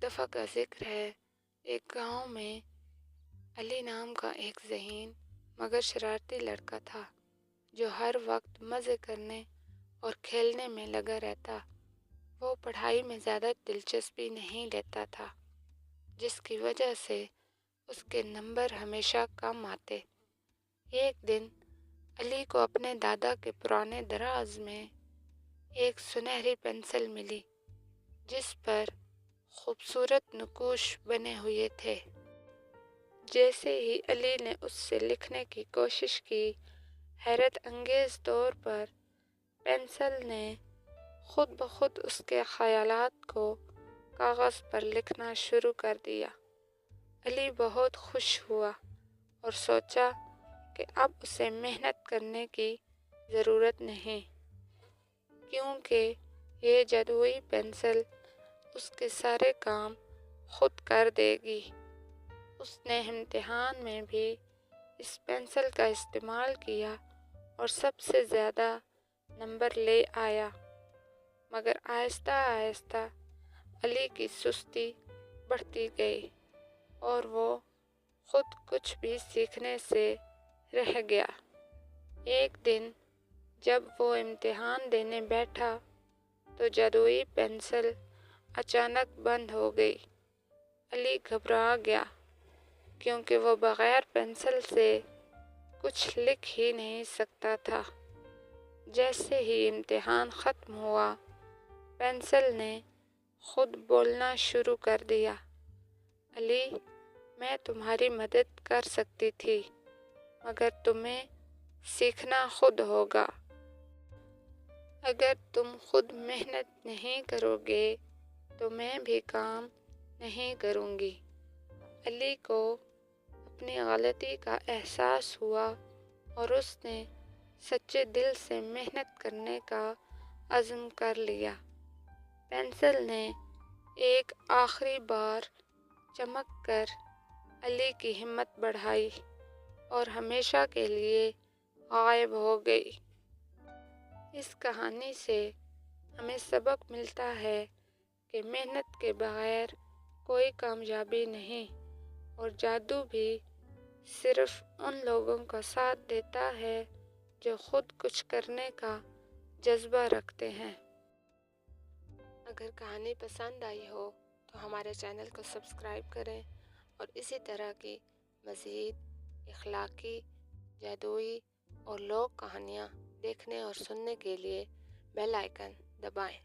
دفعہ کا ذکر ہے، ایک گاؤں میں علی نام کا ایک ذہین مگر شرارتی لڑکا تھا جو ہر وقت مزے کرنے اور کھیلنے میں لگا رہتا۔ وہ پڑھائی میں زیادہ دلچسپی نہیں لیتا تھا، جس کی وجہ سے اس کے نمبر ہمیشہ کم آتے۔ ایک دن علی کو اپنے دادا کے پرانے دراز میں ایک سنہری پنسل ملی جس پر خوبصورت نقوش بنے ہوئے تھے۔ جیسے ہی علی نے اس سے لکھنے کی کوشش کی، حیرت انگیز طور پر پنسل نے خود بخود اس کے خیالات کو کاغذ پر لکھنا شروع کر دیا۔ علی بہت خوش ہوا اور سوچا کہ اب اسے محنت کرنے کی ضرورت نہیں، کیونکہ یہ جادوئی پنسل اس کے سارے کام خود کر دے گی۔ اس نے امتحان میں بھی اس پنسل کا استعمال کیا اور سب سے زیادہ نمبر لے آیا، مگر آہستہ آہستہ علی کی سستی بڑھتی گئی اور وہ خود کچھ بھی سیکھنے سے رہ گیا۔ ایک دن جب وہ امتحان دینے بیٹھا تو جادوئی پنسل اچانک بند ہو گئی۔ علی گھبرا گیا کیونکہ وہ بغیر پنسل سے کچھ لکھ ہی نہیں سکتا تھا۔ جیسے ہی امتحان ختم ہوا، پنسل نے خود بولنا شروع کر دیا، علی، میں تمہاری مدد کر سکتی تھی، مگر تمہیں سیکھنا خود ہوگا۔ اگر تم خود محنت نہیں کرو گے تو میں بھی کام نہیں کروں گی۔ علی کو اپنی غلطی کا احساس ہوا اور اس نے سچے دل سے محنت کرنے کا عزم کر لیا۔ پنسل نے ایک آخری بار چمک کر علی کی ہمت بڑھائی اور ہمیشہ کے لیے غائب ہو گئی۔ اس کہانی سے ہمیں سبق ملتا ہے کہ محنت کے بغیر کوئی کامیابی نہیں، اور جادو بھی صرف ان لوگوں کا ساتھ دیتا ہے جو خود کچھ کرنے کا جذبہ رکھتے ہیں۔ اگر کہانی پسند آئی ہو تو ہمارے چینل کو سبسکرائب کریں اور اسی طرح کی مزید اخلاقی، جادوئی اور لوک کہانیاں دیکھنے اور سننے کے لیے بیل آئیکن دبائیں۔